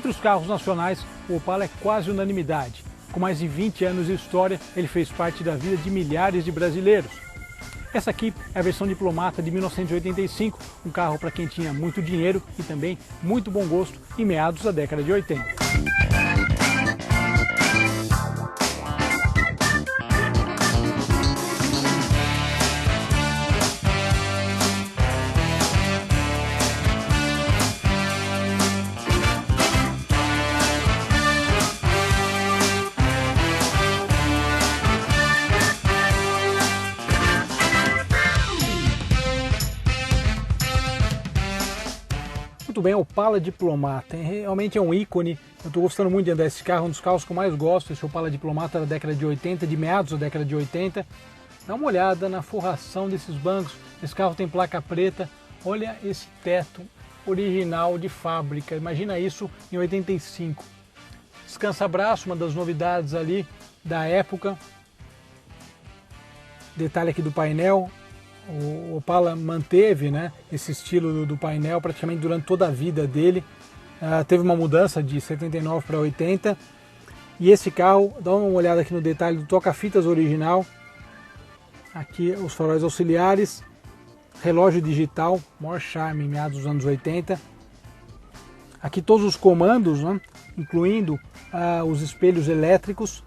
Entre os carros nacionais, o Opala é quase unanimidade. Com mais de 20 anos de história, ele fez parte da vida de milhares de brasileiros. Essa aqui é a versão Diplomata de 1985, um carro para quem tinha muito dinheiro e também muito bom gosto em meados da década de 80. Muito bem, Opala Diplomata, realmente é um ícone. Eu estou gostando muito de andar esse carro, um dos carros que eu mais gosto, esse Opala Diplomata da década de 80, de meados da década de 80. Dá uma olhada na forração desses bancos, esse carro tem placa preta, olha esse teto original de fábrica, imagina isso em 85. Descansa-braço, uma das novidades ali da época. Detalhe aqui do painel. O Opala manteve, né, esse estilo do painel praticamente durante toda a vida dele. Teve uma mudança de 79 para 80. E esse carro, dá uma olhada aqui no detalhe do toca-fitas original. Aqui os faróis auxiliares, relógio digital, maior charme em meados dos anos 80. Aqui todos os comandos, né, incluindo os espelhos elétricos.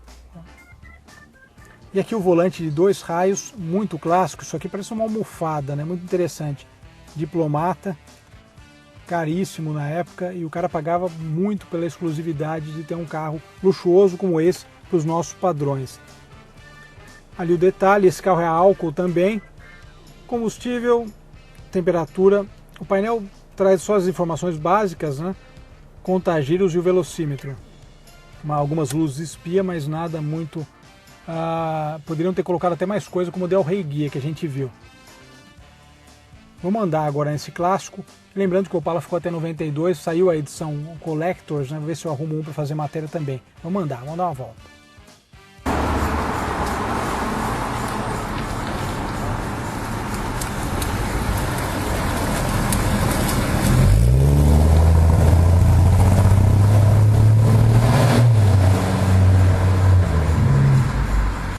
E aqui o volante de 2 raios, muito clássico, isso aqui parece uma almofada, né? Muito interessante. Diplomata, caríssimo na época, e o cara pagava muito pela exclusividade de ter um carro luxuoso como esse para os nossos padrões. Ali o detalhe, esse carro é a álcool também, combustível, temperatura, o painel traz só as informações básicas, né? Contagiros e o velocímetro. Algumas luzes espia, mas nada muito... poderiam ter colocado até mais coisa, como o Del Rey Guia que a gente viu. Vamos andar agora nesse clássico. Lembrando que o Opala ficou até 92, saiu a edição Collectors, né? Vou ver se eu arrumo um para fazer matéria também. Vamos andar, vamos dar uma volta.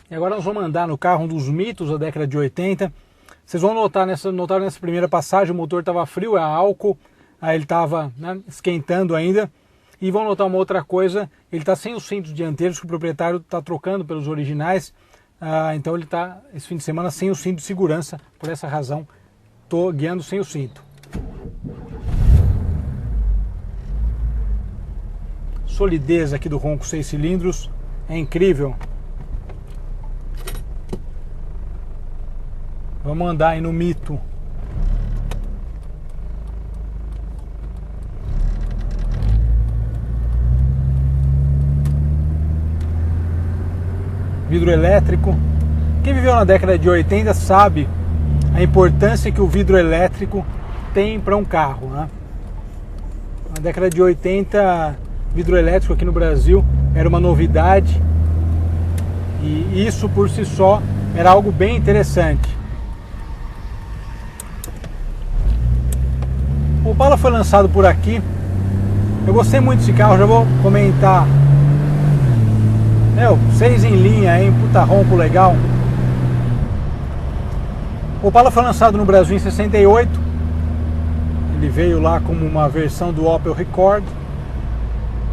Agora nós vamos andar no carro, um dos mitos da década de 80. Vocês vão notar nessa primeira passagem, o motor estava frio, é a álcool, ele estava, né, esquentando ainda. E vão notar uma outra coisa, ele está sem os cintos dianteiros, que o proprietário está trocando pelos originais. Então ele está, esse fim de semana, sem o cinto de segurança. Por essa razão, estou guiando sem o cinto. Solidez aqui do ronco 6 cilindros, é incrível. Vamos andar aí no mito. Vidro elétrico. Quem viveu na década de 80 sabe a importância que o vidro elétrico tem para um carro, né? Na década de 80, vidro elétrico aqui no Brasil era uma novidade. E isso por si só era algo bem interessante. O Opala foi lançado por aqui. Eu gostei muito desse carro, já vou comentar. 6 em linha, hein? Puta ronco legal. O Opala foi lançado no Brasil em 68. Ele veio lá como uma versão do Opel Rekord.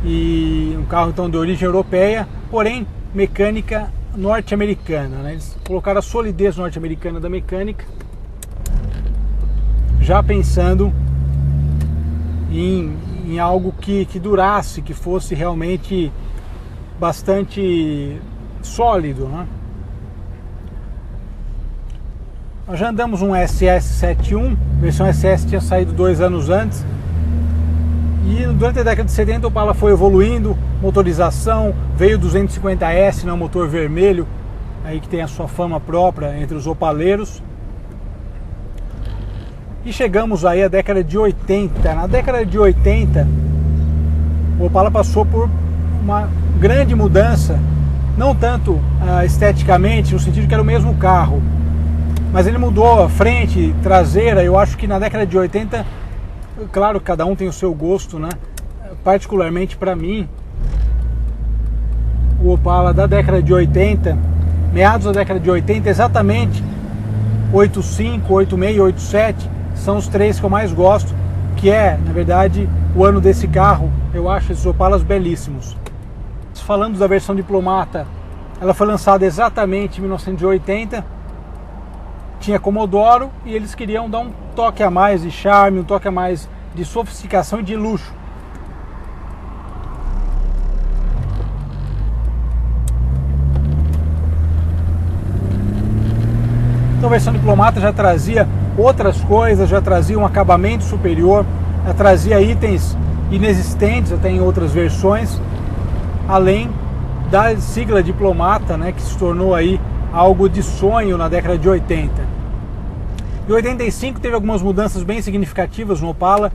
E um carro então de origem europeia, porém mecânica norte-americana, né? Eles colocaram a solidez norte-americana da mecânica, já pensando em algo que durasse, que fosse realmente bastante sólido, né? Nós já andamos um SS71, a versão SS tinha saído 2 anos antes, e durante a década de 70 o Opala foi evoluindo, motorização, veio o 250S, né, um motor vermelho, aí que tem a sua fama própria entre os opaleiros. E chegamos aí à década de 80. Na década de 80, o Opala passou por uma grande mudança, não tanto esteticamente, no sentido que era o mesmo carro, mas ele mudou a frente, traseira. Eu acho que na década de 80, claro, cada um tem o seu gosto, né? particularmente para mim, o Opala da década de 80, meados da década de 80, exatamente 85, 86, 87, são os três que eu mais gosto, que é, na verdade, o ano desse carro. Eu acho esses Opalas belíssimos. Falando da versão Diplomata, ela foi lançada exatamente em 1980, tinha Commodoro e eles queriam dar um toque a mais de charme, um toque a mais de sofisticação e de luxo. Então a versão Diplomata já trazia outras coisas, já trazia um acabamento superior, já trazia itens inexistentes até em outras versões, além da sigla Diplomata, né, que se tornou aí algo de sonho na década de 80. Em 85 teve algumas mudanças bem significativas no Opala,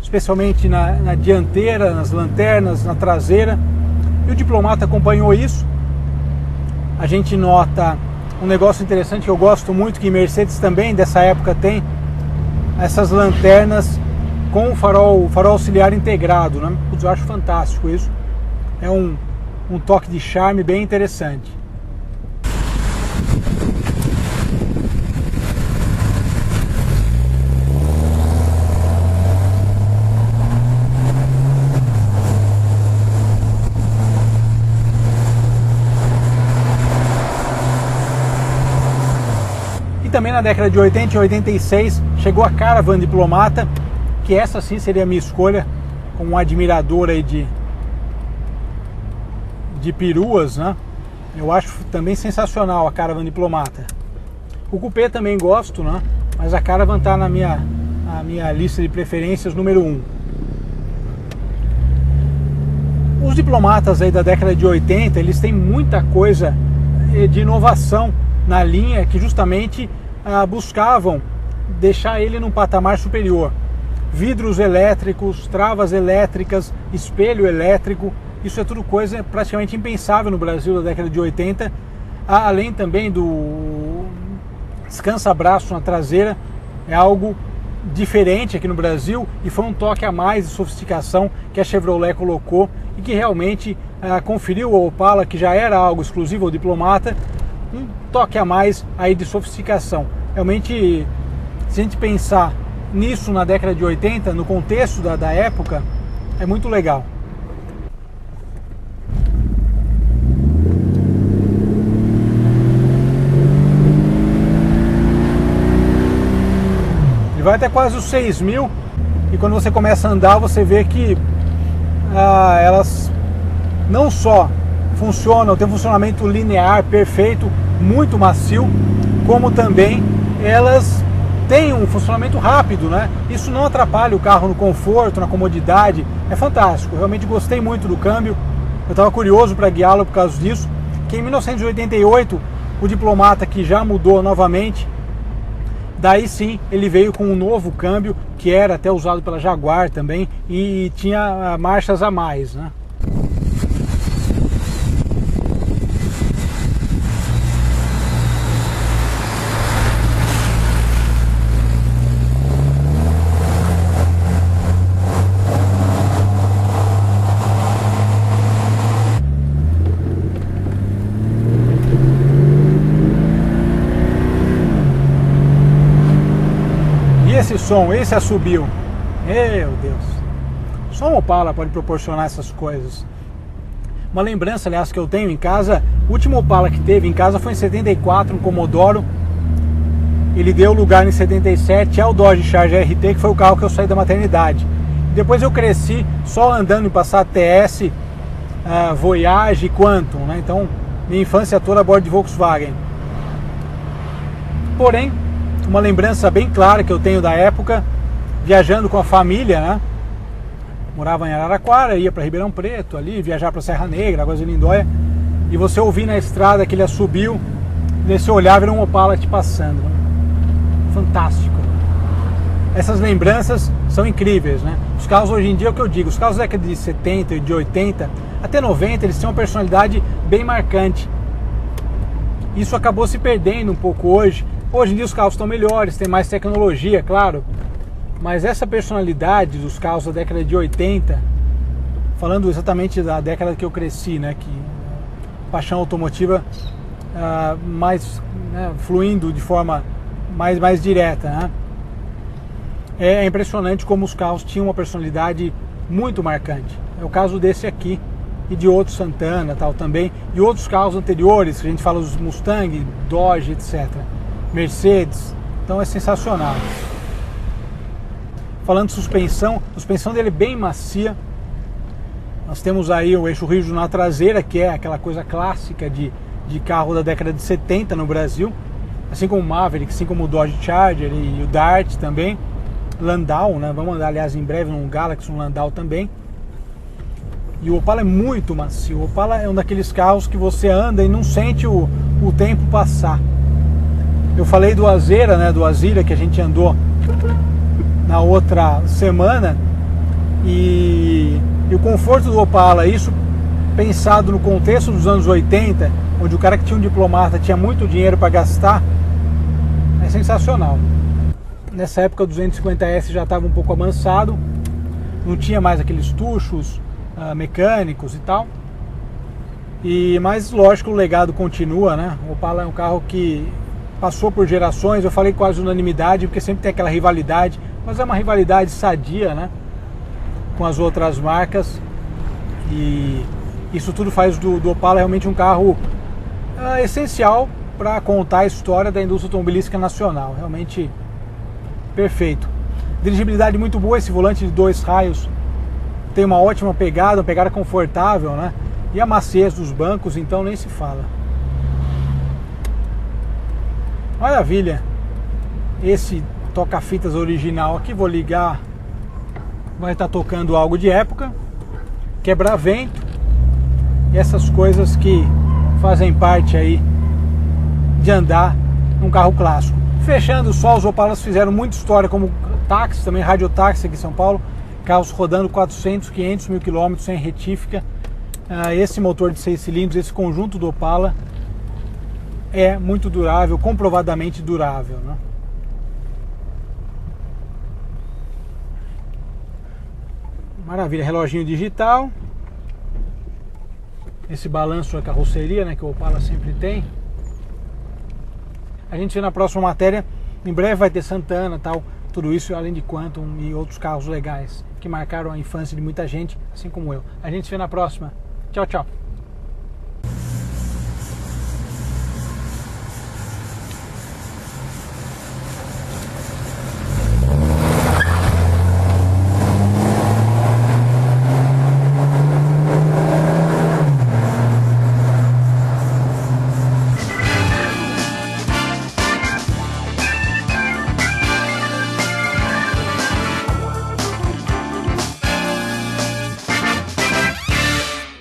especialmente na dianteira, nas lanternas, na traseira, e o Diplomata acompanhou isso. A gente nota um negócio interessante que eu gosto muito, que Mercedes também dessa época tem, essas lanternas com o farol auxiliar integrado, né? Eu acho fantástico isso. É um toque de charme bem interessante. E também na década de 80 e 86 chegou a Caravan Diplomata, que essa sim seria a minha escolha, como um admirador aí de peruas, né? Eu acho também sensacional a Caravan Diplomata. O Coupé também gosto, né? Mas a Caravan está na minha lista de preferências número 1. Os Diplomatas aí da década de 80, eles têm muita coisa de inovação na linha, que justamente buscavam deixar ele num patamar superior. Vidros elétricos, travas elétricas, espelho elétrico, isso é tudo coisa praticamente impensável no Brasil da década de 80, além também do descansa-braço na traseira, é algo diferente aqui no Brasil e foi um toque a mais de sofisticação que a Chevrolet colocou e que realmente conferiu ao Opala, que já era algo exclusivo ao Diplomata, um toque a mais aí de sofisticação. Realmente, se a gente pensar nisso na década de 80, no contexto da época, é muito legal. Ele vai até quase os 6.000 e quando você começa a andar você vê que elas não só funcionam, tem um funcionamento linear perfeito, muito macio, como também elas têm um funcionamento rápido, né? Isso não atrapalha o carro no conforto, na comodidade, é fantástico. Eu realmente gostei muito do câmbio, eu estava curioso para guiá-lo por causa disso, que em 1988 o Diplomata, que já mudou novamente, daí sim ele veio com um novo câmbio, que era até usado pela Jaguar também, e tinha marchas a mais, né? Esse som, esse assobio, meu Deus, só um Opala pode proporcionar essas coisas. Uma lembrança, aliás, que eu tenho em casa, o último Opala que teve em casa foi em 74, um Commodoro. Ele deu lugar em 77 ao Dodge Charger RT, que foi o carro que eu saí da maternidade. Depois eu cresci só andando em Passat TS, Voyage e Quantum, né? Então minha infância toda a bordo de Volkswagen. Porém, uma lembrança bem clara que eu tenho da época, viajando com a família, né? Morava em Araraquara, ia para Ribeirão Preto, ali, viajar para Serra Negra, Águas de Lindóia, e você ouvir na estrada aquele assobio, e você olhava e era um Opala te passando, né? Fantástico. Essas lembranças são incríveis, né? Os carros hoje em dia, é o que eu digo, os carros da década de 70 e de 80 até 90, eles têm uma personalidade bem marcante. Isso acabou se perdendo um pouco hoje. Hoje em dia os carros estão melhores, tem mais tecnologia, claro, mas essa personalidade dos carros da década de 80 falando exatamente da década que eu cresci, né, que paixão automotiva mais, né, fluindo de forma mais direta, né? É impressionante como os carros tinham uma personalidade muito marcante. É o caso desse aqui e de outros Santana, tal também, e outros carros anteriores, que a gente fala os Mustang, Dodge, etc. Mercedes, então é sensacional. Falando de suspensão, a suspensão dele é bem macia. Nós temos aí o eixo rígido na traseira, que é aquela coisa clássica de carro da década de 70 no Brasil, assim como o Maverick, assim como o Dodge Charger e o Dart também. Landau, né? Vamos andar, aliás, em breve num Galaxy, um Landau também. E o Opala é muito macio. O Opala é um daqueles carros que você anda e não sente o tempo passar. Eu falei do Azera, né? Do Azira, que a gente andou na outra semana. E o conforto do Opala, isso pensado no contexto dos anos 80, onde o cara que tinha um diplomata tinha muito dinheiro para gastar, é sensacional. Nessa época o 250S já estava um pouco amansado, não tinha mais aqueles tuchos mecânicos e tal. Mas lógico, o legado continua, né? O Opala é um carro que passou por gerações, eu falei quase unanimidade, porque sempre tem aquela rivalidade, mas é uma rivalidade sadia, né, com as outras marcas. E isso tudo faz do Opala realmente um carro essencial para contar a história da indústria automobilística nacional. Realmente perfeito. Dirigibilidade muito boa, esse volante de 2 raios tem uma ótima pegada, uma pegada confortável, né? E a maciez dos bancos, então nem se fala. Maravilha. Esse toca-fitas original aqui, vou ligar, vai estar tocando algo de época, quebra-vento e essas coisas que fazem parte aí de andar num carro clássico. Fechando só, os Opalas fizeram muita história como táxi, também radiotáxi aqui em São Paulo, carros rodando 400, 500 mil quilômetros sem retífica. Esse motor de 6 cilindros, esse conjunto do Opala é muito durável, comprovadamente durável, né? Maravilha, reloginho digital, esse balanço da carroceria, né, que o Opala sempre tem. A gente vê na próxima matéria, em breve vai ter Santana, tal, tudo isso além de Quantum e outros carros legais que marcaram a infância de muita gente, assim como eu. A gente se vê na próxima. Tchau, tchau.